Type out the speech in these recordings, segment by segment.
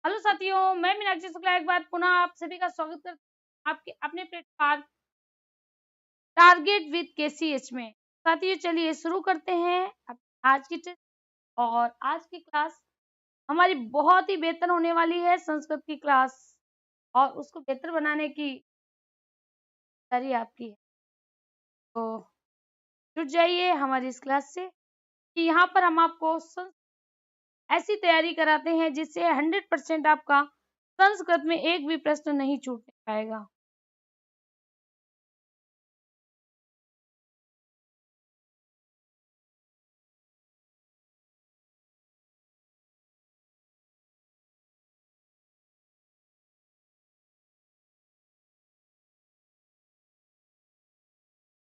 Hello साथियों, मैं मीनाक्षी शुक्ला एक बार पुनः आप सभी का स्वागत करती हूँ आपके अपने प्लेटफॉर्म टारगेट विद केसीएच में। साथियों चलिए शुरू करते हैं आज की टिप्स। और आज की क्लास हमारी बहुत ही बेहतर होने वाली है, संस्कृत की क्लास, और उसको बेहतर बनाने की तैयारी आपकी है। तो जुट जाइए हमारी इस क्लास से कि यहाँ पर हम आपको ऐसी तैयारी कराते हैं जिससे 100% आपका संस्कृत में एक भी प्रश्न नहीं छूट पाएगा।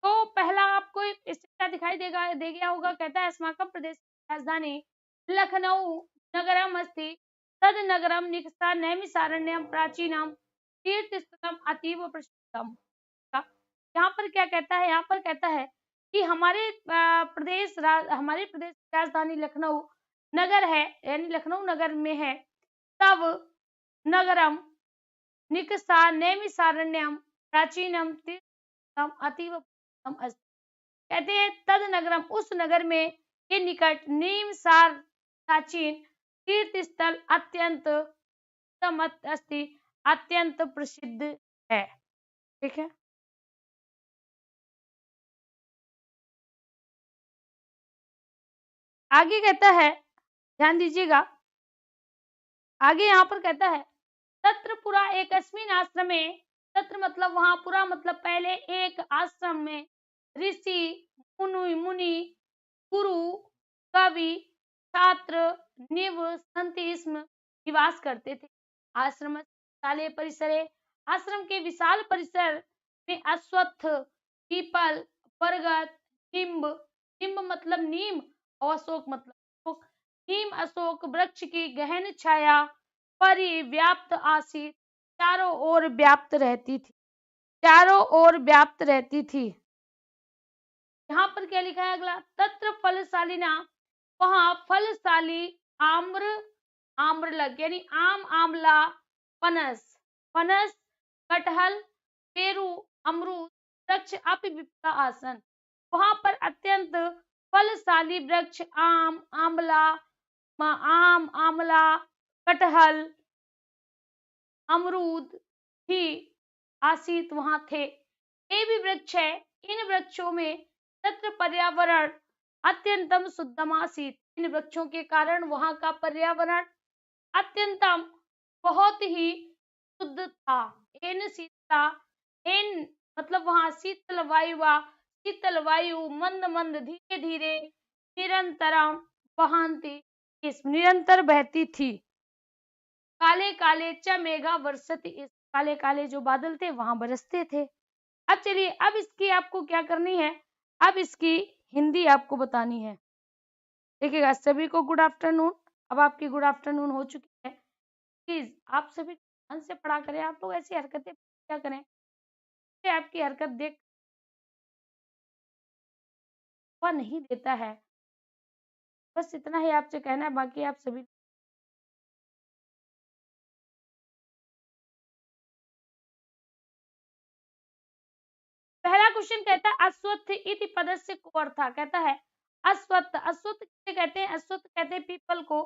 तो पहला आपको एक स्थिति दिखाई दे गया होगा। कहता है अस्माकं प्रदेश राजधानी लखनऊ नगरम अस्ति तद नगरम निकषा नैमिषारण्यम प्राचीनम तीर्थस्थलम अतीव प्रसिद्धम। यहाँ पर क्या कहता है? यहाँ पर कहता है कि हमारे प्रदेश की राजधानी लखनऊ नगर है, यानी लखनऊ नगर में है। तब नगरम निकषा नैमिषारण्यम प्राचीनम तीर्थस्थलम अतीव प्रसिद्धम अस्ति। कहते हैं तद नगरम, उस नगर में के निकट नीमसार प्राचीन तीर्थ स्थल अत्यंत अस्ति, अत्यंत प्रसिद्ध है। ठीक है, आगे कहता है, ध्यान दीजिएगा, आगे यहाँ पर कहता है तत्र पुरा एकस्मिन् आश्रमे, तत्र मतलब वहां, पुरा मतलब पहले, एक आश्रम में ऋषि मुनि गुरु कवि छात्र निवसन्ति स्म, निवास करते थे। आश्रम विशाले परिसरे, आश्रम के विशाल परिसर में अश्वत्थ पीपल बरगद निम्ब, निम्ब मतलब नीम और अशोक मतलब अशोक, नीम अशोक वृक्ष की गहन छाया परिव्याप्त आसी, चारों ओर व्याप्त रहती थी, चारों ओर व्याप्त रहती थी। यहाँ पर क्या लिखा है अगला? तत्र फलशालिना, वहां फलशाली आम्र, आम्र लग यानी आम, आमला, पनस, पनस, कटहल, पेरू, अमरूद वृक्ष अपिविप्ता आसन। वहां पर अत्यंत फलशाली वृक्ष आम, आमला, आम, आमला, कटहल, अमरूद भी आसीत वहां थे। ये भी वृक्ष है, इन वृक्षों में तत्र पर्यावरण अत्यंतम शुद्धम आसीत, इन वृक्षों के कारण वहां का पर्यावरण अत्यंतम बहुत ही शुद्ध था। इन शीतला, इन मतलब वहां शीतल वायु, शीतल वायु मंद मंद धीरे धीरे निरंतरम बहंती, इस निरंतर बहती थी। काले काले च मेघा वर्षति, इस काले काले जो बादल थे वहां बरसते थे। अब चलिए, अब इसकी आपको क्या करनी है? अब इसकी हिंदी आपको बतानी है। देखिएगा, सभी को गुड आफ्टरनून। अब आपकी गुड आफ्टरनून हो चुकी है। प्लीज आप सभी ध्यान से पढ़ा करें। आप लोग ऐसी हरकतें क्या करें, आपकी हरकत देख वह नहीं देता है। बस इतना ही आपसे कहना है, बाकी आप सभी। पहला क्वेश्चन कहता है अश्वत्थ इति पदस्य को अर्था। कहता है अश्वत्थ, अश्वत्थ किसे कहते हैं? अश्वत्थ कहते हैं पीपल को।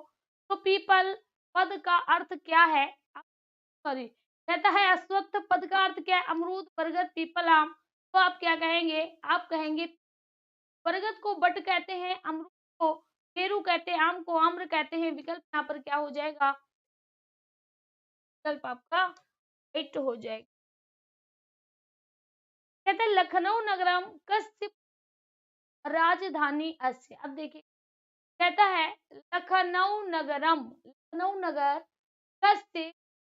तो पीपल पद का अर्थ क्या है? सॉरी, कहता है अश्वत्थ पद का अर्थ क्या है? अमरूद, बरगद, पीपल, आम। तो आप क्या कहेंगे? आप कहेंगे बरगद को बट कहते हैं, अमरूद को पेरू कहते हैं, आम को आम्र कहते हैं। विकल्प यहाँ पर क्या हो जाएगा? विकल्प आपका हिट हो जाएगा। कहते हैं लखनऊ नगरम कस्य राजधानी अस्य। अब देखिए, कहता है लखनऊ नगरम, लखनऊ नगर कस्य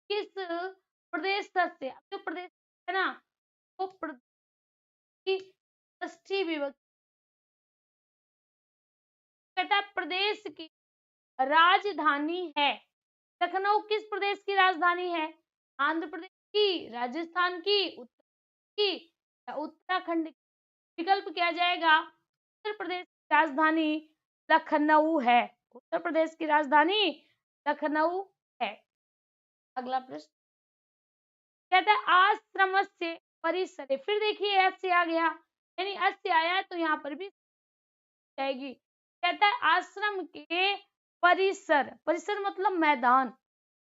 किस प्रदेश से, अब जो प्रदेश है ना, वो प्रदेश की षष्ठी विभक्ति। कहता है प्रदेश की राजधानी है। लखनऊ किस प्रदेश की राजधानी है? आंध्र प्रदेश की, राजस्थान की, उत्तर की या उत्तराखंड की? विकल्प क्या जाएगा? उत्तर प्रदेश की राजधानी लखनऊ है। उत्तर प्रदेश की राजधानी लखनऊ है। अगला प्रश्न कहता है आश्रमस्य परिसरे, फिर देखिए अस्य आ गया, यानी अस्य आया है तो यहाँ पर भी जाएगी। कहता है आश्रम के परिसर, परिसर मतलब मैदान,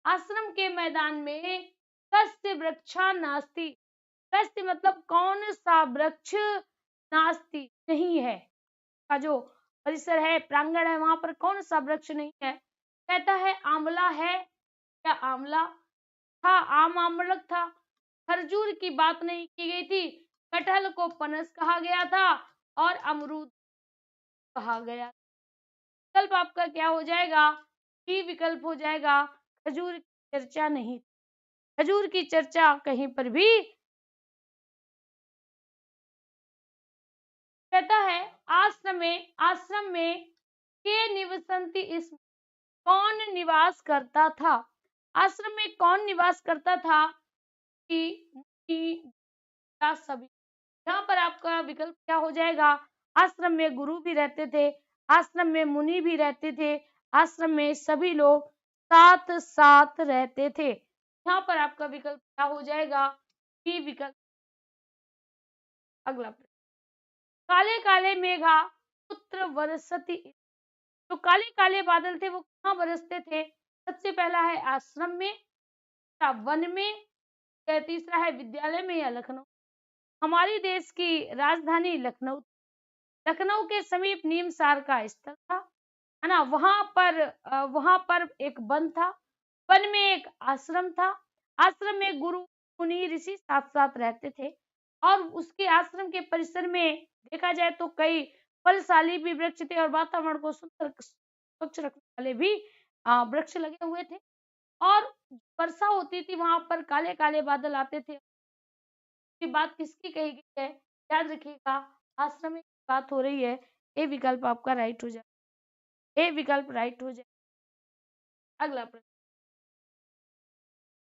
आश्रम के मैदान में कस्य वृक्षा नास्ति, कस्य मतलब कौन सा वृक्ष, नास्ति नहीं है, का जो परिसर है, प्रांगण है, वहां पर कौन सा वृक्ष नहीं है। कहता है आंवला है, क्या आंवला था, आम आम्रक था, खरजूर की बात नहीं की गई थी, कटहल को पनस कहा गया था और अमरूद कहा गया। विकल्प आपका क्या हो जाएगा, बी विकल्प हो जाएगा, खजूर की चर्चा नहीं, खजूर की चर्चा कहीं पर भी। कहता है आश्रम में के निवसंति, इस कौन निवास करता था, आश्रम में कौन निवास करता था, कि मुनि या सभी। यहाँ पर आपका विकल्प क्या हो जाएगा, आश्रम में गुरु भी रहते थे, आश्रम में मुनि भी रहते थे, आश्रम में सभी लोग साथ साथ रहते थे। यहाँ पर आपका विकल्प क्या हो जाएगा, बी विकल्प। अगला प्रश्न काले काले मेघा पुत्र बरसती, जो काले काले बादल थे वो कहाँ बरसते थे। सबसे पहला है आश्रम में, या वन में, या तीसरा है विद्यालय में या लखनऊ। हमारी देश की राजधानी लखनऊ, लखनऊ के समीप नीमसार का स्थल था, है ना, वहां पर एक वन था, वन में एक आश्रम था, आश्रम में गुरु मुनि ऋषि साथ साथ रहते थे, और उसके आश्रम के परिसर में देखा जाए तो कई फलशाली भी वृक्ष थे और वातावरण को सुंदर स्वच्छ रखने वाले भी वृक्ष लगे हुए थे, और वर्षा होती थी वहां पर काले काले बादल आते थे। ये बात किसकी कही गई है, याद रखिएगा, आश्रम की बात हो रही है। ए विकल्प आपका राइट हो जाए, ए विकल्प राइट हो जाए। अगला प्रश्न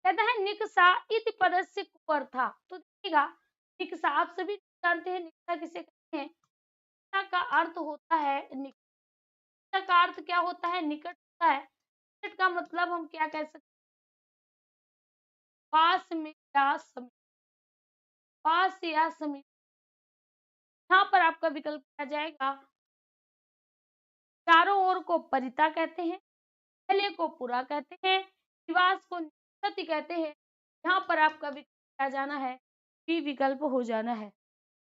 कहता है निकषा इति पदस्य कुअर्था, तो देखिएगा निकषा आप सभी जानते हैं निकषा किसे कहते हैं, निकषा का अर्थ होता है निकषा का अर्थ क्या होता है, निकट होता है, निकट का मतलब हम क्या कह सकते हैं, पास में या समीप, पास या समीप। यहाँ पर आपका विकल्प आ जाएगा, चारों ओर को परिता कहते हैं, पहले को पूरा कहते हैं, निवास को निवसति कहते हैं। यहाँ पर आपका विकल्प आ जाना है, बी विकल्प हो जाना है,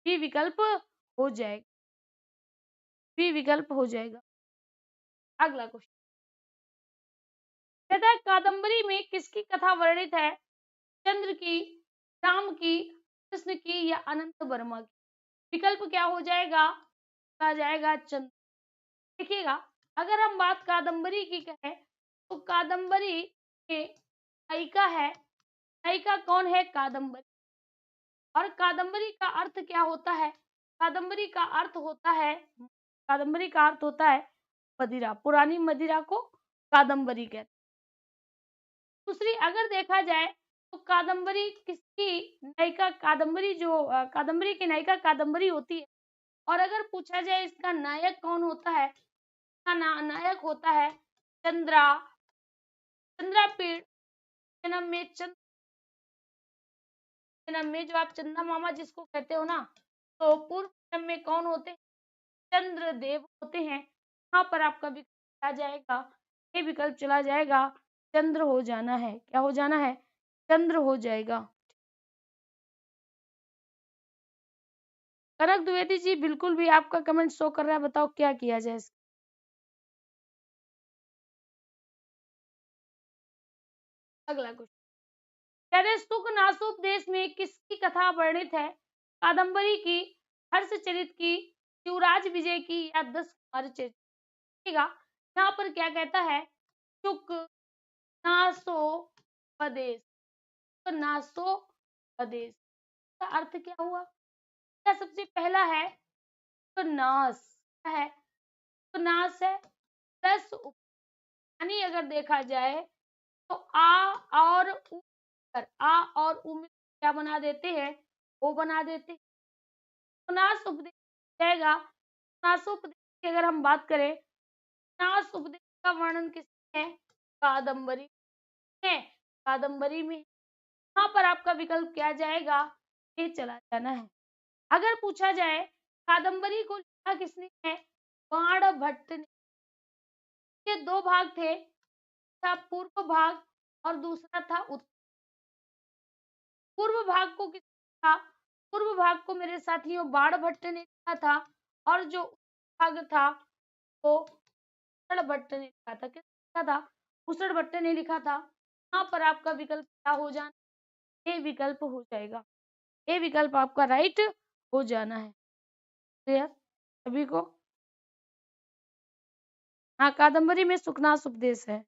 बी विकल्प हो जाएगा, बी विकल्प हो जाएगा। अगला क्वेश्चन कहता है कादम्बरी में किसकी कथा वर्णित है, चंद्र की, राम की, कृष्ण की या अनंत वर्मा की। विकल्प क्या हो जाएगा, आ जाएगा चंद्र। देखिएगा अगर हम बात कादम्बरी की कहें तो कादम्बरी के नायिका है, नायिका कौन है, कादम्बरी। और कादम्बरी का अर्थ क्या होता है, कादम्बरी का अर्थ होता है, कादम्बरी का अर्थ होता है मदिरा, पुरानी मदिरा को कादम्बरी कहते हैं। दूसरी अगर देखा जाए तो कादम्बरी किसकी नायिका, कादम्बरी जो कादम्बरी की नायिका कादम्बरी होती है, और अगर पूछा जाए इसका नायक कौन होता है, इसका नायक होता है चंद्रा, चंद्रापीड़ जन्म में, जन्म में जो आप चंदा मामा जिसको कहते हो ना, तो पूर्व जन्म में कौन होते हैं, चंद्रदेव होते हैं। यहाँ पर आपका विकल्प आ जाएगा, ये विकल्प चला जाएगा, चंद्र हो जाना है, क्या हो जाना है, चंद्र हो जाएगा। कनक द्विवेदी जी बिल्कुल भी आपका कमेंट शो कर रहा है, बताओ क्या किया जाए। अगला क्वेश्चन कहते सुख नासोपदेश में किसकी कथा वर्णित है, कादम्बरी की, हर्षचरित की, शिवराज विजय की या 10 कुमार चरित। यहाँ पर क्या कहता है, सुख नासोपदेश, तो नासोपदेश का अर्थ क्या हुआ, क्या सबसे पहला है तो नाश, क्या है तो नाश है, प्लस यानी अगर देखा जाए तो आ और उ में क्या बना देते हैं, ओ बना देते हैं, तो नाश उपदेश जाएगा। नाश उपदेश की अगर हम बात करें, नाश उपदेश का वर्णन किसने है, कादम्बरी है। कादम्बरी में, यहाँ पर आपका विकल्प क्या जाएगा, ए चला जाना है। अगर पूछा जाए कादम्बरी को लिखा किसने है, बाणभट्ट ने। के दो भाग थे, था पूर्व भाग और दूसरा था उत्तर। पूर्व भाग को किसने लिखा, पूर्व भाग को मेरे साथियों बाणभट्ट ने लिखा था, और जो भाग था वो भट्ट ने लिखा था। किसने लिखा था, भूषण भट्ट ने लिखा था। यहाँ पर आपका विकल्प क्या हो जाना, ए विकल्प हो जाएगा। ए विकल्प आपका राइट हो जाना है। क्लियर सभी को? हाँ, कादम्बरी में सुखनास उपदेश है।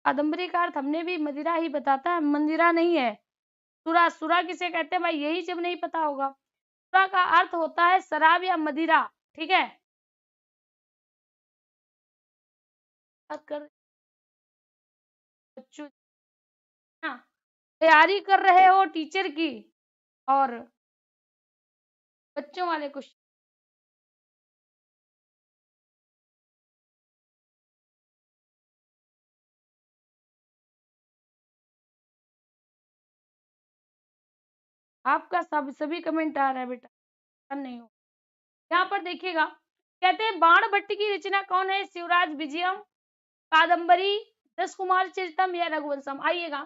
कादम्बरी का अर्थ हमने भी मदिरा ही बताता है, मंदिरा नहीं है। सुरा, सुरा किसे कहते हैं भाई, यही जब नहीं पता होगा। सुरा का अर्थ होता है शराब या मदिरा, ठीक है। बच्चों हाँ, तैयारी कर रहे हो टीचर की और बच्चों वाले क्वेश्चन। आपका सब सभी कमेंट आ रहा है बेटा, नहीं हो। यहाँ पर देखिएगा, कहते हैं बाणभट्ट की रचना कौन है, शिवराज विजयम, कादम्बरी, दस कुमार चरितम या रघुवंशम। आइएगा,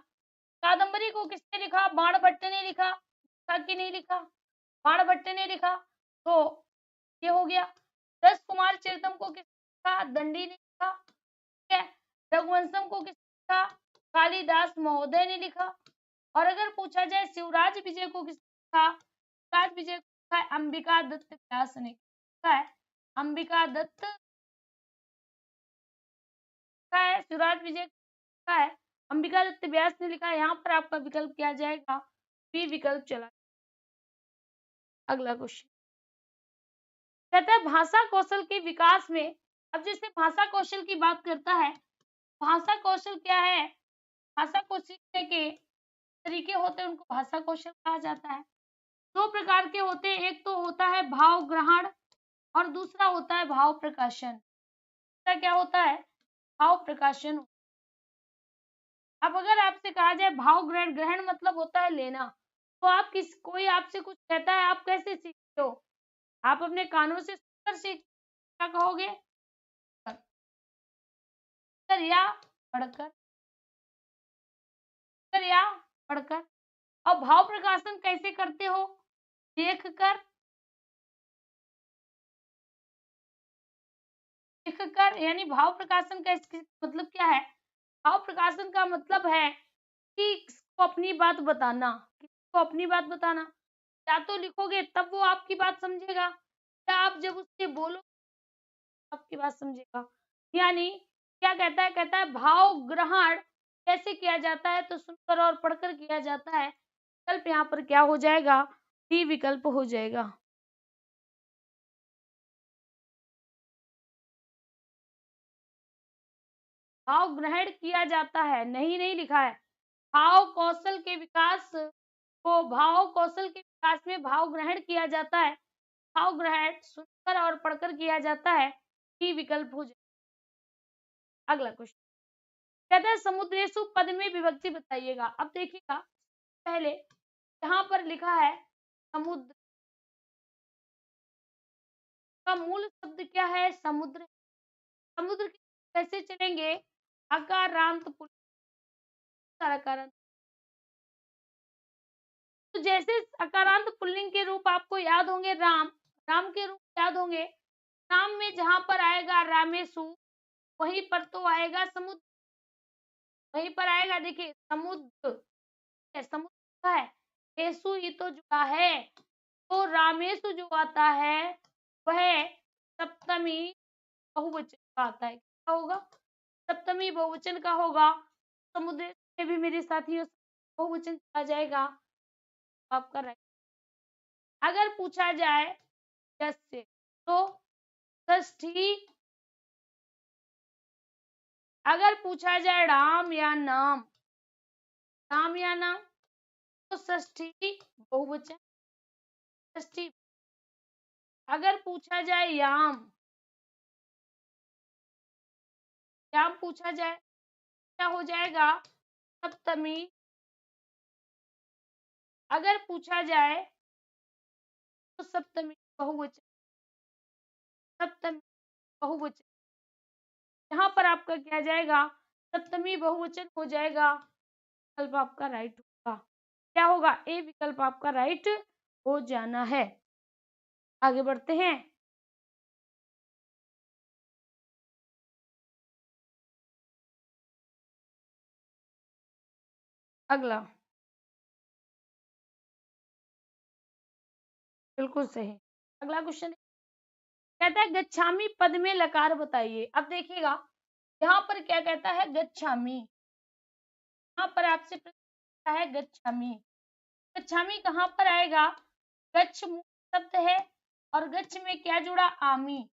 कादम्बरी को किसने लिखा, बाणभट्ट ने लिखा, कि नहीं लिखा, बाणभट्ट ने लिखा, तो ये हो गया। दस कुमार चरितम को किसने लिखा, दंडी ने लिखा, ठीक है। रघुवंशम को किसने लिखा, कालिदास महोदय ने लिखा। और अगर पूछा जाए शिवराज विजय को किसने लिखा, शिवराज विजय को लिखा है अंबिका दत्त व्यास ने, लिखा है अंबिका दत्त, लिखा है शिवराज विजय लिखा है अंबिका दत्त व्यास ने लिखा है। यहाँ पर आपका विकल्प क्या जाएगा, बी विकल्प चला। अगला क्वेश्चन कहता है भाषा कौशल के विकास में, अब जैसे भाषा कौशल की बात करता है, भाषा कौशल क्या है, भाषा को सीखने के तरीके होते हैं, उनको भाषा कौशल कहा जाता है। दो प्रकार के होते हैं, एक तो होता है भाव ग्रहण और दूसरा होता है भाव प्रकाशन। दूसरा क्या होता है, भाव प्रकाशन। अब अगर आपसे कहा जाए भाव ग्रहण, ग्रहण मतलब होता है लेना, तो आप कोई आपसे कुछ कहता है, आप कैसे सीखते हो, आप अपने कानों से सुनकर सीख, क्या कहोगे, या पढ़कर, या पढ़कर। और भाव प्रकाशन कैसे करते हो, देख कर, लिख कर, यानी भाव प्रकाशन का मतलब क्या है, भाव प्रकाशन का मतलब है कि किसको अपनी बात बताना, किसको अपनी बात बताना। या तो लिखोगे तब वो आपकी बात समझेगा, या आप जब उससे बोलो आपकी बात समझेगा। यानी क्या कहता है, कहता है भाव ग्रहण कैसे किया जाता है, तो सुनकर और पढ़कर किया जाता है। विकल्प यहाँ पर क्या हो जाएगा, डी विकल्प हो जाएगा। भाव ग्रहण किया जाता है, नहीं नहीं लिखा है। भाव कौशल के विकास को, भाव कौशल के विकास में भाव ग्रहण किया जाता है, भाव ग्रहण सुनकर और पढ़कर किया जाता है, डी विकल्प हो जाएगा। अगला क्वेश्चन कहता है समुद्रेशु पद में विभक्ति बताइएगा। अब देखिएगा, पहले यहाँ पर लिखा है समुद्र, का मूल शब्द क्या है, समुद्र। समुद्र कैसे चलेंगे, अकारांत पुल्लिंग, तो जैसे अकारांत पुल्लिंग के रूप आपको याद होंगे, राम, राम के रूप याद होंगे, राम में जहां पर आएगा रामेशु, वहीं पर तो आएगा समुद्र, वहीं पर आएगा, देखिए समुद्र, समुद्र है, येसु ये तो जुड़ा है, तो रामेशु जो आता है वह सप्तमी बहुवचन का आता है, क्या होगा, सप्तमी बहुवचन का होगा। समुद्र में भी मेरे साथियों बहुवचन आ जाएगा, आपका राइट। अगर पूछा जाए यस से, तो षष्ठी, अगर पूछा जाए राम या नाम, राम या नाम, तो षष्ठी बहुवचन, षष्ठी। अगर पूछा जाए याम, याम पूछा जाए क्या हो जाएगा? सप्तमी। अगर पूछा जाए तो सप्तमी बहुवचन, सप्तमी बहुवचन। यहाँ पर आपका क्या जाएगा? सप्तमी बहुवचन हो जाएगा। विकल्प आपका राइट होगा। क्या होगा? ए विकल्प आपका राइट हो जाना है। आगे बढ़ते हैं। अगला, बिल्कुल सही। अगला क्वेश्चन कहता है गच्छामी पद में लकार बताइए। अब देखिएगा यहाँ पर क्या कहता है? गच्छामी। यहाँ पर आपसे प्रश्न है गच्छामी। गच्छामी कहाँ पर आएगा? गच्छ मूल शब्द है और गच्छ में क्या जुड़ा? आमी।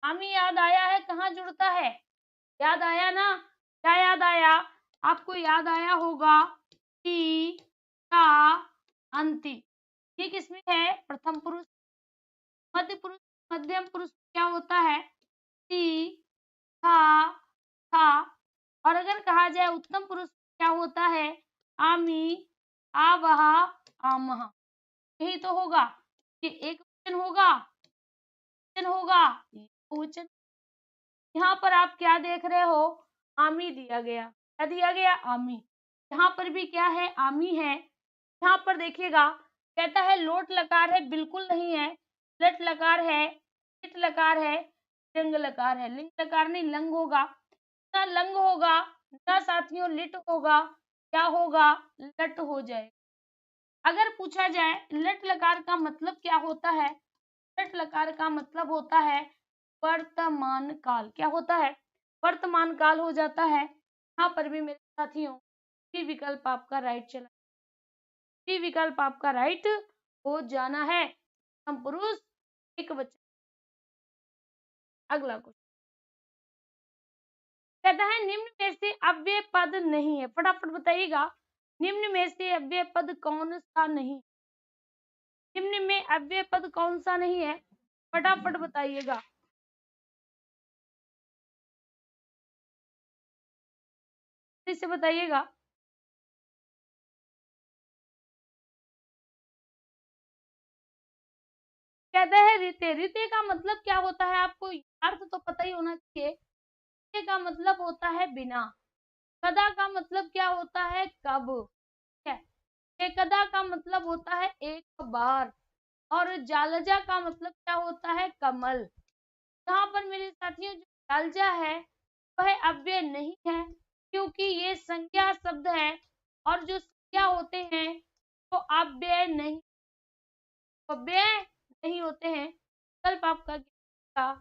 आमी याद आया है, कहाँ जुड़ता है? याद आया ना? क्या याद आया? आपको याद आया होगा कि का अंति। ये किसमें है? प्रथम पुरुष। मध्य पुरुष, मध्यम पुरुष क्या होता है? सी, था, था। और अगर कहा जाए उत्तम पुरुष क्या होता है? आमी, आवह, आमह। यही तो होगा कि एक वचन होगा, वचन होगा, बहुवचन। यहाँ पर आप क्या देख रहे हो? आमी दिया गया। क्या दिया गया? आमी। यहाँ पर भी क्या है? आमी है। यहाँ पर देखिएगा कहता है लोट लकार है, बिल्कुल नहीं है। लट लकार है, लिट लकार है, लिंग लकार है। लिंग लकार नहीं, लंग होगा ना, लंग होगा ना साथियों, लिट होगा। क्या होगा? लट हो जाए। अगर पूछा जाए लट लकार का मतलब क्या होता है? लट लकार का मतलब होता है वर्तमान काल। क्या होता है? वर्तमान काल हो जाता है। यहाँ पर भी मेरे साथियों डी विकल्प आपका राइट चला, डी विकल्प आपका राइट हो जाना है। हम पुरुष एक वचन। अगला क्वेश्चन कहता है निम्न में से अव्यय पद नहीं है। फटाफट बताइएगा निम्न में से अव्यय पद कौन सा नहीं? निम्न में अव्यय पद कौन सा नहीं है? फटाफट बताइएगा। इसे बताइएगा। कहता है रीते। रीते का मतलब क्या होता है? आपको अर्थ तो पता ही होना चाहिए। रीते का मतलब होता है बिना। कदा का मतलब क्या होता है? कब। ठीक है। एकदा का मतलब होता है एक बार। और जालजा का मतलब क्या होता है? कमल। यहाँ पर मेरे साथियों जो जालजा है वह अव्यय नहीं है, क्योंकि ये संज्ञा शब्द है और जो संज्ञा होते हैं वो अव्यय नहीं, अव्यय नहीं होते हैं। विकल्प आपका क्या?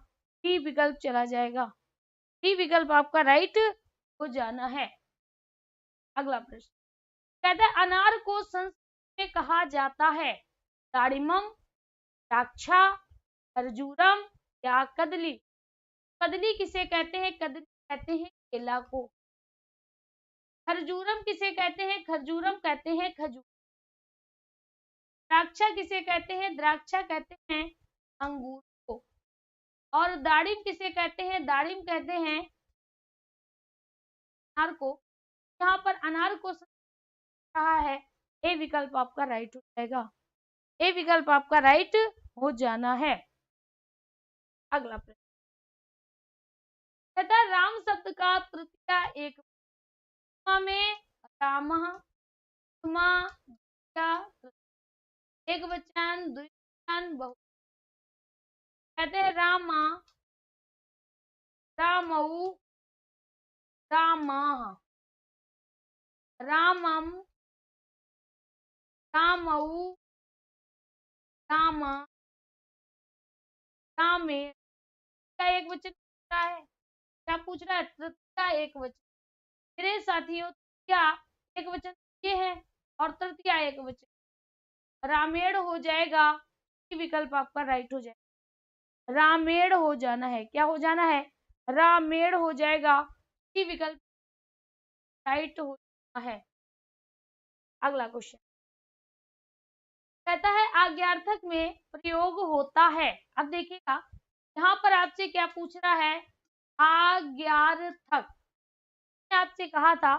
डी विकल्प चला जाएगा। डी विकल्प आपका राइट हो जाना है। अगला प्रश्न कहता है अनार को संस्कृत में कहा जाता है दाड़िमम, द्राक्षा, खरजूरम या कदली। कदली किसे कहते हैं? कदली कहते हैं केला को। खरजूरम किसे कहते हैं? खरजूरम कहते हैं खजूर। द्राक्षा किसे कहते हैं? द्राक्षा कहते हैं अंगूर को। और दाड़िम किसे कहते हैं? दाड़िम कहते हैं अनार को। यहाँ पर अनार को कहा है। ए विकल्प आपका राइट हो जाएगा। ए विकल्प आपका राइट हो जाना है। अगला प्रश्न कहता है राम शब्द का तृतीय एक में रामः, एक वचन, द्विवचन, बहु। कहते हैं रामा, रामऊ, रामः, रामम, रामऊ, राम, रामे। क्या एक वचन पूछ रहा है? क्या पूछ रहा है? तृतीय एक वचन। मेरे साथियों क्या एक वचन ये है और तृतीय एक वचन रामेण हो जाएगा। विकल्प आपका राइट हो जाएगा। रामेण हो जाना है। क्या हो जाना है? रामेण हो जाएगा। विकल्प राइट हो जाना है। अगला क्वेश्चन कहता है आज्ञार्थक में प्रयोग होता है। अब देखिएगा यहाँ पर आपसे क्या पूछ रहा है, आज्ञार्थक। आपसे कहा था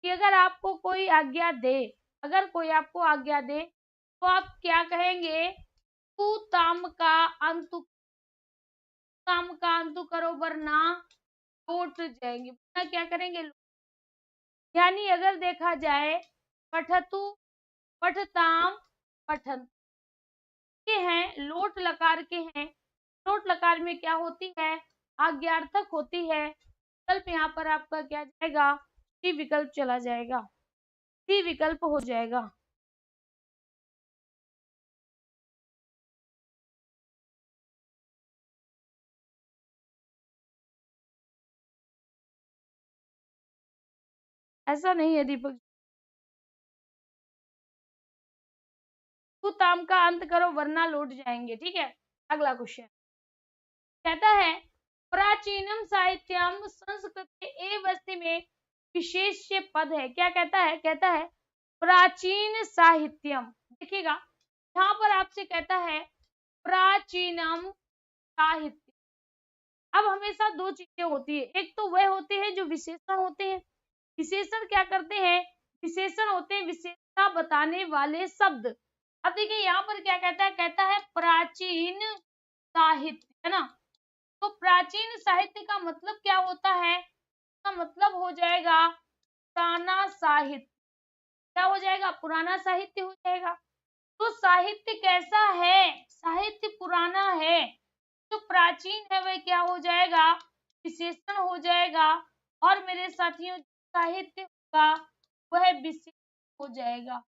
कि अगर आपको कोई आज्ञा दे, अगर कोई आपको आज्ञा दे तो आप क्या कहेंगे, तू ताम का अंतु, काम का अंतु करो वरना लौट जाएंगे, वरना क्या करेंगे। यानी अगर देखा जाए पठतु, पठताम, पठन के हैं, लोट लकार के हैं। लोट लकार में क्या होती है, आज्ञार्थक होती है। विकल्प यहाँ पर आपका क्या जाएगा, सी विकल्प चला जाएगा, सी विकल्प हो जाएगा। ऐसा नहीं है दीपक, तू ताम का अंत करो वरना लौट जाएंगे। ठीक है, अगला क्वेश्चन कहता है प्राचीनम साहित्यम संस्कृत के ए वस्ती में विशेष पद है। क्या कहता है, कहता है प्राचीन साहित्यम। देखिएगा यहाँ पर आपसे कहता है प्राचीनम साहित्य। अब हमेशा दो चीजें होती है, एक तो वह होते हैं जो विशेषण होते हैं। विशेषण क्या करते हैं, विशेषण होते हैं विशेषता बताने वाले शब्द। अब देखिए यहाँ पर क्या कहता है प्राचीन साहित्य, है ना। तो प्राचीन साहित्य का मतलब क्या होता है, इसका मतलब हो जाएगा पुराना साहित्य। क्या हो जाएगा, पुराना साहित्य हो जाएगा। तो साहित्य कैसा है, साहित्य पुराना है। जो प्राचीन है वह क्या हो जाएगा, विशेषण हो जाएगा। और मेरे साथियों साहित्य होगा वह विशेषण हो जाएगा।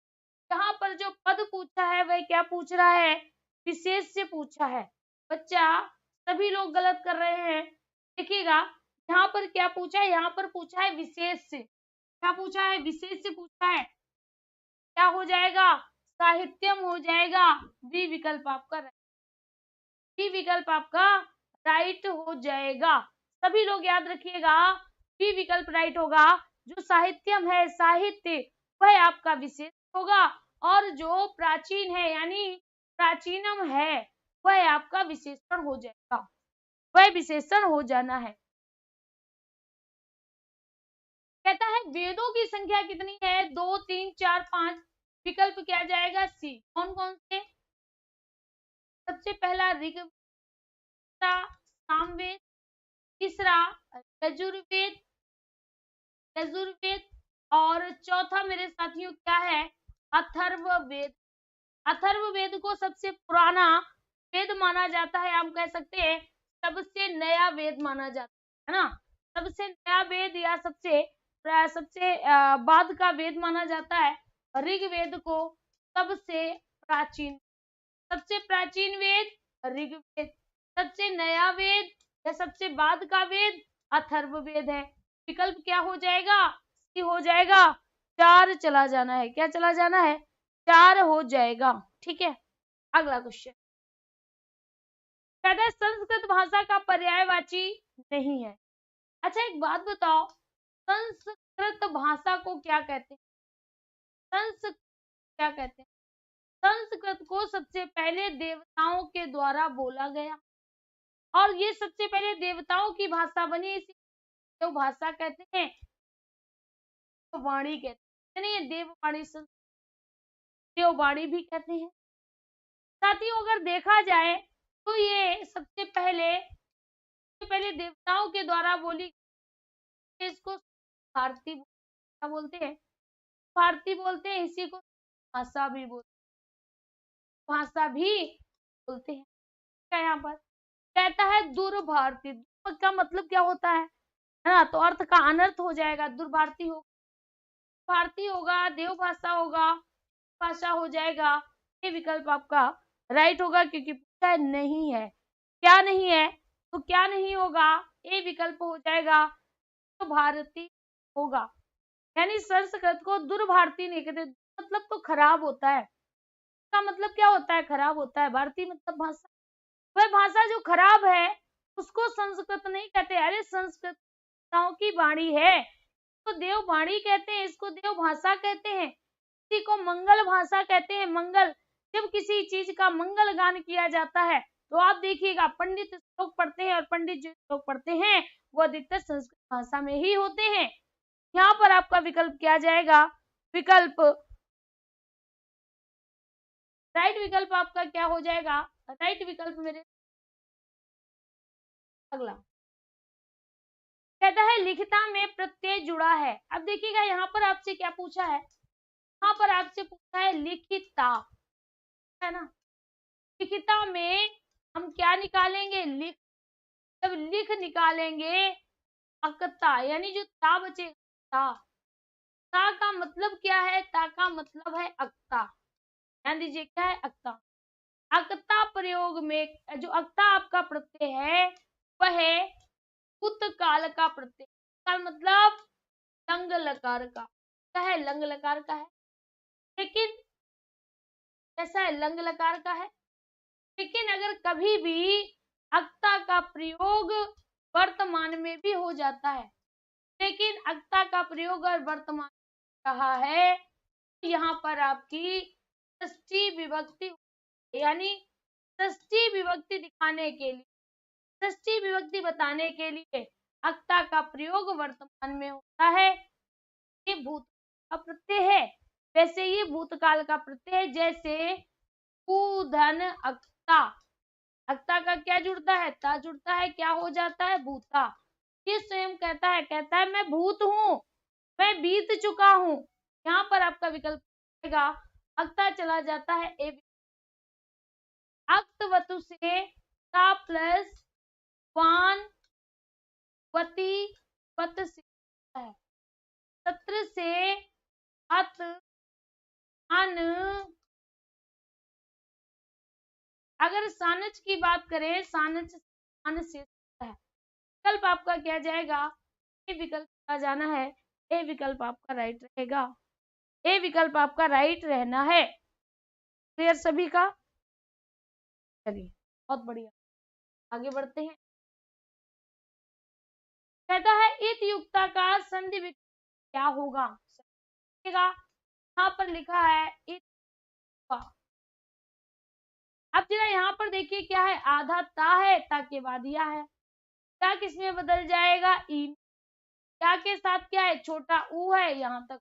यहाँ पर जो पद पूछा है वह क्या पूछ रहा है, विशेष से पूछा है। बच्चा सभी लोग गलत कर रहे हैं। देखिएगा यहाँ पर क्या पूछा है, यहाँ पर पूछा है विशेष से। क्या पूछा है, विशेष से पूछा है। क्या हो जाएगा, साहित्यम हो जाएगा। बी विकल्प आपका, बी विकल्प आपका राइट हो जाएगा। सभी लोग याद रखिएगा, बी विकल्प राइट होगा। जो साहित्यम है, साहित्य, वह आपका विशेष होगा और जो प्राचीन है यानी प्राचीनम है वह आपका विशेषण हो जाएगा, वह विशेषण हो जाना है। कहता है वेदों की संख्या कितनी है, 2, 3, 4, 5। विकल्प क्या जाएगा, सी। कौन कौन से, सबसे पहला ऋग्वेद, सामवेद, तीसरा यजुर्वेद, यजुर्वेद और चौथा मेरे साथियों क्या है, अथर्ववेद। अथर्ववेद को सबसे पुराना वेद माना जाता है, हम कह सकते हैं सबसे नया वेद माना जाता है ना। सबसे नया वेद या सबसे सबसे बाद का वेद माना जाता है ऋग्वेद को सबसे प्राचीन। सबसे प्राचीन वेद ऋग्वेद, सबसे नया वेद या सबसे बाद का वेद अथर्ववेद है। विकल्प क्या हो जाएगा, सी हो जाएगा। 4 चला जाना है, क्या चला जाना है, 4 हो जाएगा। ठीक है, अगला क्वेश्चन कहता है संस्कृत भाषा का पर्यायवाची नहीं है। अच्छा एक बात बताओ, संस्कृत भाषा को क्या कहते हैं, संस्कृत क्या कहते हैं। संस्कृत को सबसे पहले देवताओं के द्वारा बोला गया और ये सबसे पहले देवताओं की भाषा बनी, इसी तो भाषा कहते हैं, तो वाणी कहते हैं। नहीं देववाणी, देववाणी भी कहते हैं। साथियों अगर देखा जाए तो ये सबसे पहले देवताओं के द्वारा बोली, इसको भारती क्या बोलते हैं, भारती बोलते हैं। इसी को भाषा भी बोलते, भाषा भी बोलते हैं। क्या यहाँ पर कहता है दुर्भारती, का मतलब क्या होता है ना, तो अर्थ का अनर्थ हो जाएगा। दुर्भारती होगा, भारती होगा, देव भाषा होगा, भाषा हो जाएगा। ये विकल्प आपका राइट होगा क्योंकि पूछा नहीं है। क्या नहीं है, तो क्या नहीं होगा, ए विकल्प हो जाएगा, तो भारती होगा। यानी संस्कृत को दुर्भारती नहीं कहते, मतलब तो खराब होता है। इसका मतलब क्या होता है, खराब होता है। भारती मतलब भाषा, वह भाषा जो खराब है उसको संस्कृत नहीं कहते। अरे संस्कृत की वाणी है तो देव वाणी कहते हैं, इसको देव भाषा कहते हैं। इसी को मंगल भाषा कहते हैं, मंगल जब किसी चीज का मंगल गान किया जाता है तो आप देखिएगा पंडित श्लोक पढ़ते हैं और पंडित जो श्लोक पढ़ते हैं वो अधिकतर संस्कृत भाषा में ही होते हैं। यहाँ पर आपका विकल्प क्या जाएगा, विकल्प राइट विकल्प आपका क्या हो जाएगा, राइट विकल्प मेरे अगला कहता है लिखिता में प्रत्यय जुड़ा है। अब देखिएगा यहाँ पर आपसे क्या पूछा है, यहाँ पर आपसे पूछा है लिखिता, है ना। लिखिता में हम क्या निकालेंगे, लिख, जब लिख निकालेंगे अकता यानी जो ता बचेगा, ता का मतलब क्या है, ता का मतलब है अक्ता, ध्यान दीजिए क्या है अक्ता। अक्ता प्रयोग में जो अक्ता आपका प्रत्यय है वह भूतकाल का प्रत्यय का मतलब लंग लकार का, क्या है लंग लकार का है, लेकिन कैसा है लंग लकार का है। लेकिन अगर कभी भी अक्ता का प्रयोग वर्तमान में भी हो जाता है, लेकिन अक्ता का प्रयोग और वर्तमान रहा है तो यहाँ पर आपकी षष्ठी विभक्ति यानी षष्ठी विभक्ति दिखाने के लिए, षष्ठी विभक्ति बताने के लिए अक्ता का प्रयोग वर्तमान में होता है। ये भूत का प्रत्यय है, वैसे ये भूतकाल का प्रत्यय है। जैसे धन अक्ता, अक्ता का क्या जुड़ता है, ता जुड़ता है, क्या हो जाता है भूता। ये स्वयं कहता है मैं भूत हूँ, मैं बीत चुका हूँ। यहाँ पर आपका विकल्प आएगा अक्ता चला जाता है ए, अक्तवतु से ता प्लस वान वती वत से है, सत्र से अत अन, अगर सानच की बात करें सानच अन से है। विकल्प आपका क्या जाएगा, ए विकल्प का जाना है, ए विकल्प आपका राइट रहेगा, ए विकल्प आपका राइट रहना है। क्लियर सभी का, चलिए बहुत बढ़िया आगे बढ़ते हैं। कहता है इत युक्ता का संधि विकल्प क्या होगा, यहाँ पर लिखा है इत, अब जरा यहाँ पर देखिए क्या है, आधा ता है, ता के बाद या है, ता किसमें बदल जाएगा ई, क्या के साथ क्या है छोटा ऊ है, यहाँ तक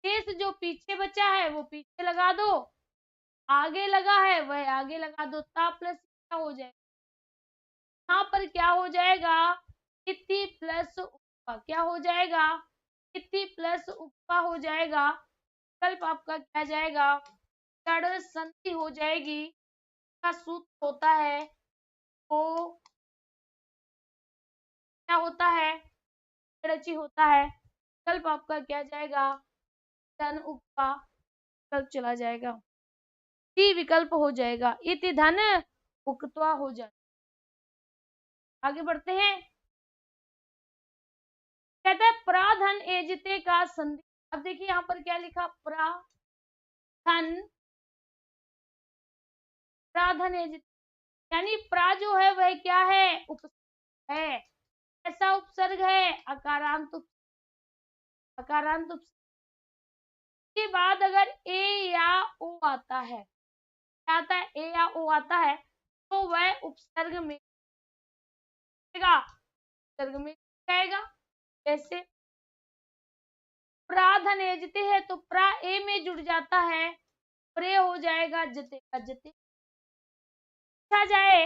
शेष जो पीछे बचा है वो पीछे लगा दो, आगे लगा है वह आगे लगा दो, ता प्लस क्या हो जाएगा, यहाँ पर क्या हो जाएगा इति प्लस उपा, क्या हो जाएगा इति प्लस उपा हो जाएगा। विकल्प आपका क्या जाएगा, जड़ संधि हो जाएगी, का सूत्र होता है वो क्या होता है रची होता है। विकल्प आपका क्या जाएगा धन उपा, विकल्प चला जाएगा, सी विकल्प हो जाएगा, इति धन उक्त्वा हो जाए। आगे बढ़ते हैं, कहता है प्राधन एजते का संधि। अब देखिए यहाँ पर क्या लिखा, प्राधन, प्राधन एजते यानी प्रा जो है वह क्या है उपसर्ग है, ऐसा उपसर्ग है अकारांत, अकारांत उपसर्ग के बाद अगर ए या ओ आता है, क्या आता है ए या ओ आता है तो वह उपसर्ग में उपसर्ग में जाएगा। जैसे प्राधन एजते है तो प्रा ए में जुड़ जाता है, प्रे हो जाएगा जते का जते। पूछा जाए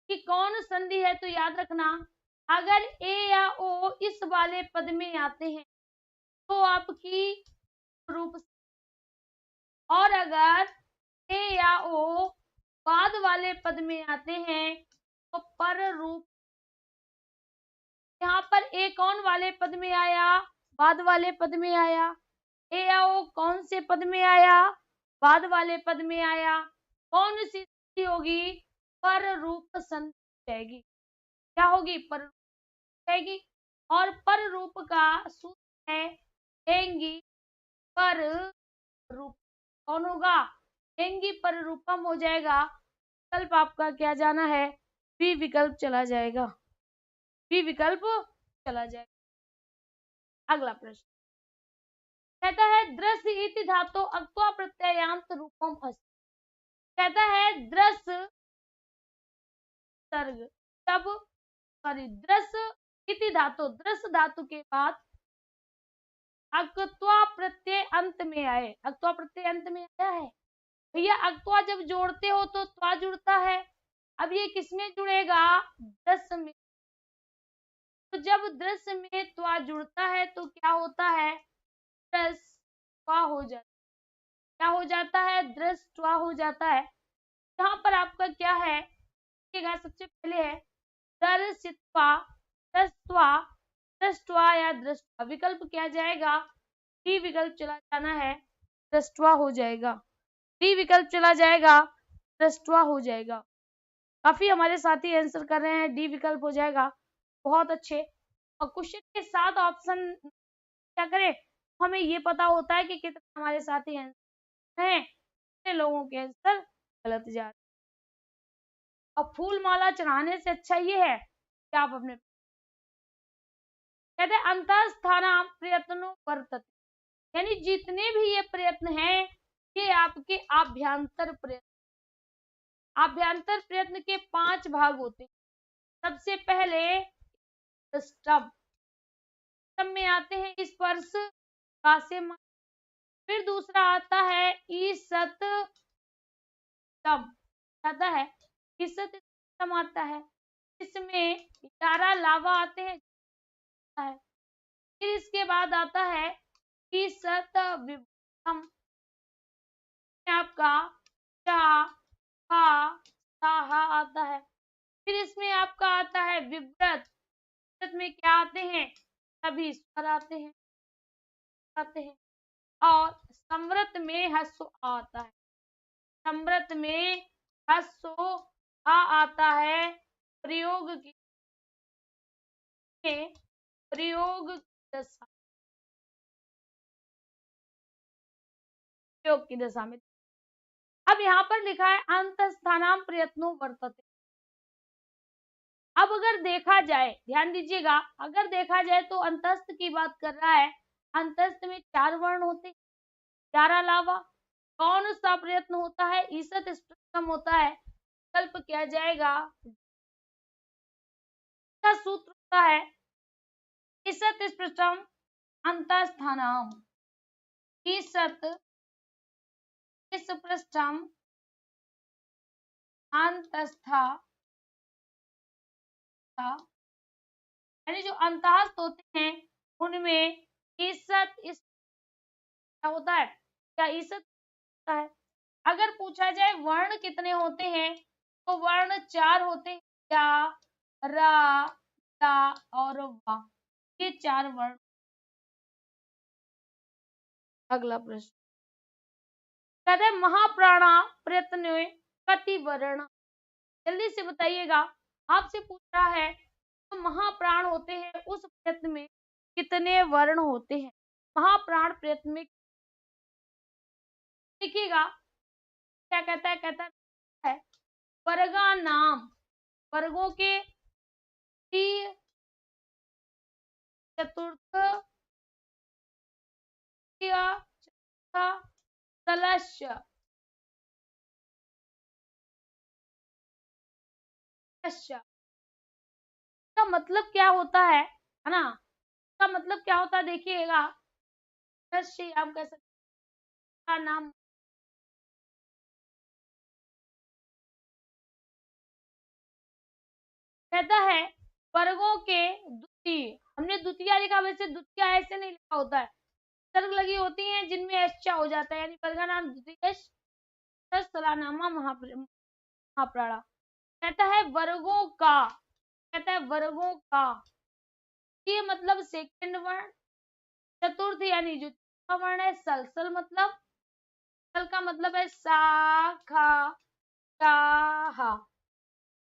कि कौन संधि है तो याद रखना अगर ए या ओ इस वाले पद में आते हैं तो आपकी रूप, और अगर ए या ओ बाद वाले पद में आते हैं तो पर रूप। यहाँ पर ए कौन वाले पद में आया, बाद वाले पद में आया, ए या ओ कौन से पद में आया, बाद वाले पद में आया, कौन सी संधि होगी, पर रूप संधि जाएगी, क्या होगी पर रूप जाएगी। और पर रूप का सूत्र है एंगी पर रूप, कौन होगा एंगी पर रूपम हो जाएगा। विकल्प आपका क्या जाना है, बी विकल्प चला जाएगा, बी विकल्प चला जाएगा। अगला प्रश्न कहता है दृश्य इति धातु अक्त्वा प्रत्ययांत रूपम अस्ति। कहता है द्रस सर्ग, तब द्रस इति धातु, द्रस धातु के बाद अक्त्वा प्रत्यय अंत में आए। अक्त्वा प्रत्यय अंत में आया है भैया। अक्त्वा जब जोड़ते हो तो त्वा जुड़ता है। अब ये किसमें जुड़ेगा? द्रस में। तो जब द्रस में त्वा जुड़ता है तो क्या होता है? द्रस त्वा हो जाता है। क्या हो जाता है? द्रस त्वा हो जाता है। यहाँ पर आपका क्या है? सबसे पहले है दर्शित्वा, दृष्ट्वा, दृष्ट्वा या दृष्ट्वा। विकल्प क्या जाएगा? डी विकल्प चला जाना है, दृष्ट्वा हो जाएगा। डी विकल्प चला जाएगा, दृष्ट्वा हो जाएगा। काफी हमारे साथी आंसर कर रहे हैं, डी विकल्प हो जाएगा। बहुत अच्छे। और क्वेश्चन के साथ ऑप्शन क्या करें? हमें ये पता होता है कि कितने हमारे साथी आंसर हैं, कितने लोगों के आंसर गलत जा रहे हैं। और फूल माला चढ़ाने से अच्छा ये है कि आप अपने कहते हैं अंतःस्थानां प्रयत्नो वर्तते, यानी जितने भी ये प्रयत्न हैं ये आपके आभ्यंतर प्रयत्न। आभ्यंतर प्रयत्न के 5 भाग होते हैं। सबसे पहले स्तंभ, स्तंभ में आते हैं स्पर्श से। फिर दूसरा आता है ईसत स्तंभ, आता है ईसत स्तंभ आता है। इसमें 11 लावा आते हैं। फिर इसके बाद आता है ईसत विभ्रम, आपका चा हा सा आता है। फिर इसमें आपका आता है विव्रत, विव्रत में क्या आते हैं? सभी स्वर आते हैं। और समृत में हस्व आता है। समृत में हस्व आता है। प्रयोग की दशा, प्रयोग की दशा में। अब यहाँ पर लिखा है अंतःस्थानां प्रयत्नो वर्तते। अब अगर देखा जाए, ध्यान दीजिएगा, अगर देखा जाए तो अंतस्थ की बात कर रहा है। अंतस्थ में 4 वर्ण होते हैं, 11 अलावा कौन सा प्रयत्न होता है? ईसत स्पृष्टम होता है। विकल्प क्या जाएगा? का सूत्र होता है ईसत स्पृष्टम अंतःस्थानां, ईसत स्पृष्टम अंतस्था, यानी जो अंतःस्थ होते हैं उनमें ईसत क्या होता है? क्या ईसत होता है? अगर पूछा जाए वर्ण कितने होते हैं तो वर्ण 4 होते हैं, या रा, ता और वा, ये 4 वर्ण। अगला प्रश्न कहते हैं महाप्राणा प्रयत्न कति वर्ण, जल्दी से बताइएगा। आपसे पूछ रहा है तो महाप्राण होते हैं उस प्रयत्न में कितने वर्ण होते हैं? महाप्राण प्रयत्न में देखिएगा क्या कहता है? कहता है वर्गा नाम, वर्गों के चतुर्थ सलस्य का मतलब क्या होता है ना? का मतलब क्या होता है देखिएगा। आप कह सकते नाम कहता है वर्गों के द्वितीय, हमने द्वितीय लिखा, वैसे द्वितीय ऐसे नहीं लिखा होता है, सर्ग लगी होती हैं जिनमें ऐसा हो जाता है, यानी वर्गा नाम द्वितीय सलानामा महाप्राणा। कहता है वर्गों का, कहता है वर्गों का, ये मतलब सेकंड वर्ण। चतुर्थ यानी जो चौथा वर्ण है। सल मतलब, सल का मतलब है शाखा, शाहा।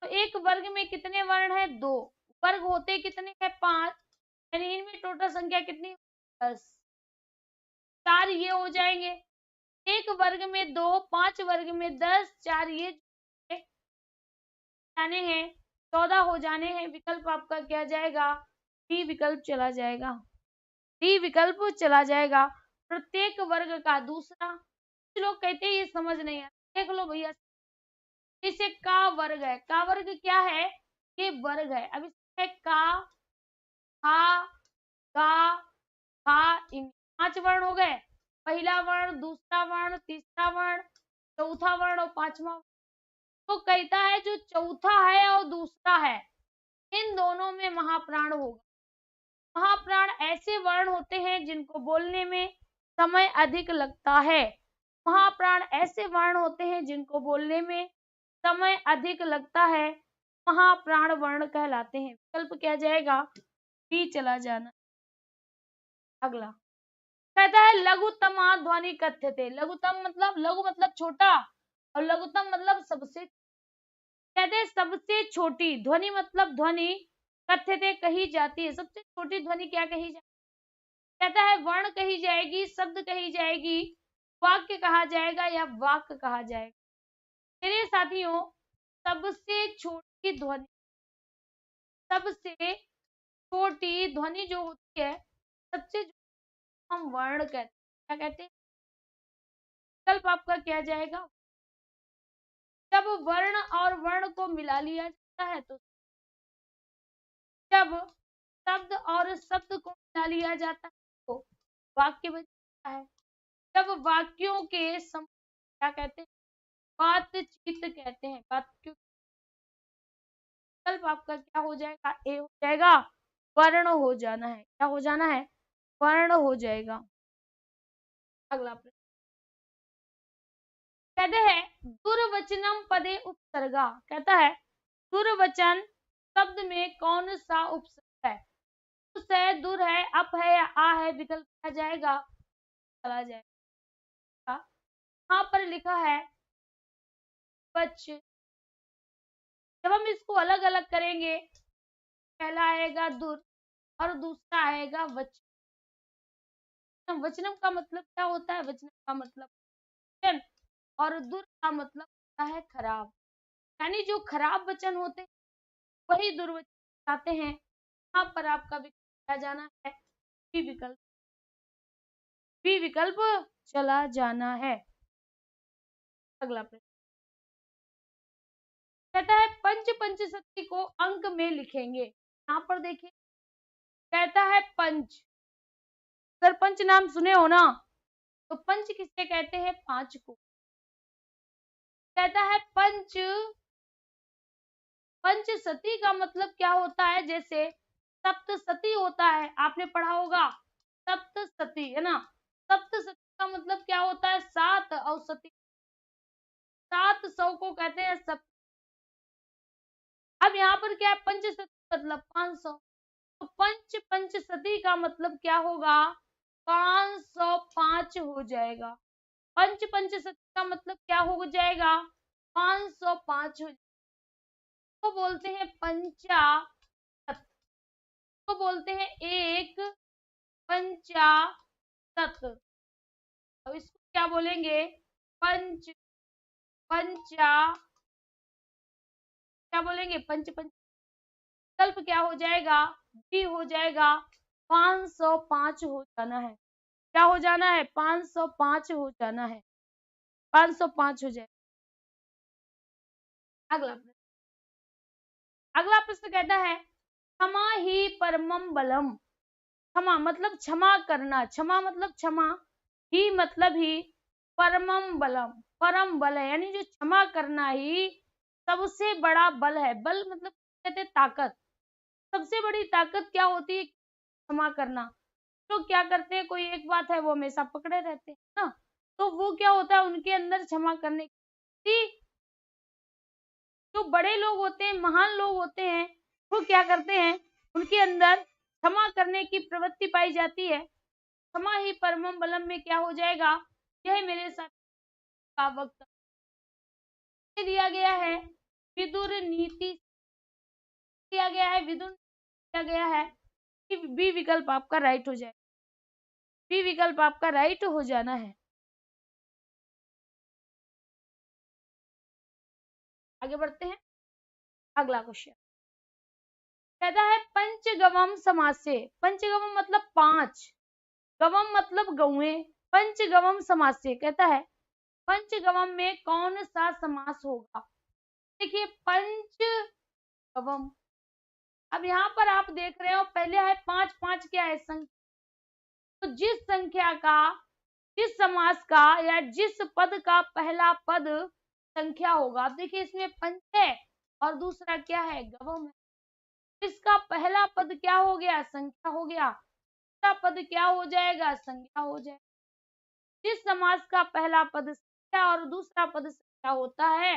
तो एक वर्ग में कितने वर्ण है? 2। वर्ग होते कितने हैं? 5, यानी इनमें टोटल संख्या कितनी? 10। 4 ये हो जाएंगे। एक वर्ग में 2, 5 वर्ग में 10, 4 ये जाने हैं, 14 हो जाने हैं। विकल्प आपका क्या जाएगा? डी विकल्प चला जाएगा। डी विकल्प चला जाएगा। प्रत्येक वर्ग का दूसरा। कुछ लोग कहते हैं ये समझ नहीं आता, देख लो भैया इसे का वर्ग है। का वर्ग क्या है? ये वर्ग है। अब इसमें का, हा, गा, खा, इन 5 वर्ण हो गए। पहला वर्ण, दूसरा वर्ण, तीसरा वर्ण, चौथा वर्ण और पांचवा। तो कहता है जो चौथा है और दूसरा है, इन दोनों में महाप्राण होगा। महाप्राण ऐसे वर्ण होते हैं जिनको बोलने में समय अधिक लगता है। महाप्राण ऐसे वर्ण होते हैं जिनको बोलने में समय अधिक लगता है, महाप्राण वर्ण कहलाते हैं। विकल्प क्या जाएगा? बी चला जाना। अगला कहता है लघुतम ध्वनि कथ्यते। लघुतम मतलब, लघु मतलब छोटा और लघुतम मतलब सबसे। कहते हैं सबसे छोटी ध्वनि मतलब ध्वनि कथ्यते कही जाती है। सबसे छोटी ध्वनि क्या कही जाती है? कहता है वर्ण कही जाएगी, शब्द कही जाएगी, वाक्य कहा जाएगा या वाक्य कहा जाएगा। मेरे साथियों, सबसे छोटी ध्वनि, सबसे छोटी ध्वनि जो होती है, सबसे हम वर्ण कहते हैं। क्या कहते हैं? विकल्प आपका क्या जाएगा? जब वर्ण और वर्ण को मिला लिया जाता है तो, जब शब्द और शब्द को मिला लिया जाता है तो वाक्य बन जाता है। जब वाक्यों के क्या कहते हैं? बातचीत कहते हैं। वाक्यों, विकल्प आपका क्या हो जाएगा? ए हो जाएगा। वर्ण हो जाना है। क्या हो जाना है? वर्ण हो जाएगा। अगला प्रश्न कहते हैं दुर्वचनम पदे उपसर्गा। कहता है दुर्वचन शब्द में कौन सा उपसर्ग है? उस है, दुर है, अप है या आ है? विकल्प आ जाएगा, चला जाएगा। यहाँ पर लिखा है वच। जब हम इसको अलग अलग करेंगे, पहला आएगा दुर और दूसरा आएगा वच। वचनम का मतलब क्या होता है? वचनम का मतलब वचन, और दुर का मतलब होता है खराब। यानी जो खराब वचन होते हैं वही दुर्वचन आते हैं। यहाँ पर आपका विकल्प जाना है बी विकल्प। बी विकल्प चला जाना है। अगला प्रश्न कहता है पंच पंचशती को अंक में लिखेंगे। यहाँ पर देखिए कहता है पंच। सरपंच नाम सुने हो ना? तो पंच किससे कहते हैं? 5 को। कहता है पंच, पंचसती का मतलब क्या होता है? जैसे सप्तसती होता है, आपने पढ़ा होगा सप्तसती, है ना? सप्तसती का मतलब क्या होता है? 7 और सती, 700 को कहते हैं सप्त। अब यहाँ पर क्या है? पंचसती मतलब 500, तो पंच पंचसती का मतलब क्या होगा? 505 हो जाएगा। पंच पंचसती का मतलब क्या हो जाएगा? 505 हो जाएगा। तो बोलते हैं पंचाशत, तो बोलते हैं एक पंचाशत। अब इसको क्या बोलेंगे? पंच पंचा, क्या बोलेंगे? पंच पंच। विकल्प क्या हो जाएगा? बी हो जाएगा। 505 हो जाना है। क्या हो जाना है? 505 हो जाना है। 505 हो जाए। अगला प्रश्न, अगला प्रश्न कहता है क्षमा ही परमम बलम। क्षमा मतलब क्षमा करना, क्षमा मतलब क्षमा, ही मतलब ही, परमम बलम परम बल है। यानी जो क्षमा करना ही सबसे बड़ा बल है। बल मतलब कहते हैं ताकत। सबसे बड़ी ताकत क्या होती है? क्षमा करना। तो क्या करते हैं, कोई एक बात है वो हमेशा पकड़े रहते हैं ना, तो वो क्या होता है उनके अंदर क्षमा करने की, जो बड़े लोग होते हैं, महान लोग होते हैं, वो क्या करते हैं, उनके अंदर क्षमा करने की प्रवृत्ति पाई जाती है। क्षमा ही परमम बलम में क्या हो जाएगा? यह मेरे साथ का वक्त दिया गया है। विदुर नीति दिया गया है, विदुर दिया गया है कि बी विकल्प आपका राइट हो जाए। बी विकल्प आपका राइट हो जाना है। आगे बढ़ते हैं। अगला क्वेश्चन कहता है पंचगवम समास से। पंचगवम मतलब 5, गवम मतलब गौए, पंचगवम समास से कहता है पंचगवम में कौन सा समास होगा? देखिए पंचगवम। अब यहाँ पर आप देख रहे हो पहले है 5, 5 क्या है संख्या, तो जिस संख्या का, जिस समास का या जिस पद का पहला पद संख्या होगा, अब देखिए इसमें पंच है और दूसरा क्या है, गवम है। इसका पहला पद क्या हो गया, संख्या हो गया, दूसरा पद क्या हो जाएगा, संज्ञा हो जाएगा। जिस समास का पहला पद संख्या और दूसरा पद संज्ञा होता है,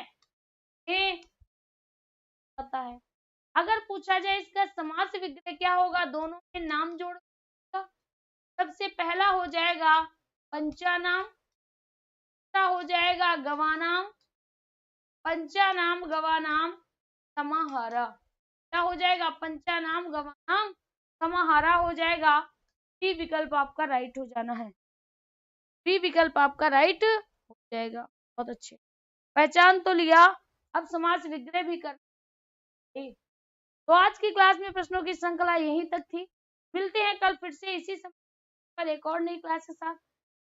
ये होता है। अगर पूछा जाए इसका समास विग्रह क्या होगा, दोनों में नाम जोड़, सबसे पहला हो जाएगा पंचानाम, दूसरा हो जाएगा गवानाम, पंचानाम गवानाम समाहारा। क्या हो जाएगा, पंचानाम गवानाम समाहारा हो जाएगा। बी विकल्प आपका राइट हो जाना है, बी विकल्प आपका राइट हो जाएगा। बहुत अच्छे, पहचान तो लिया, अब समास विग्रह भी कर। तो आज की क्लास में प्रश्नों की श्रृंखला यहीं तक थी। मिलते हैं कल फिर से इसी समय पर एक और नई क्लास के साथ।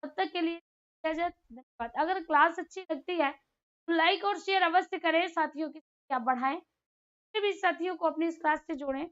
तब तक के लिए इजाजत, धन्यवाद। अगर क्लास अच्छी लगती है तो लाइक और शेयर अवश्य करें, साथियों की संख्या बढ़ाएं, सभी साथियों को अपनी इस क्लास से जोड़ें।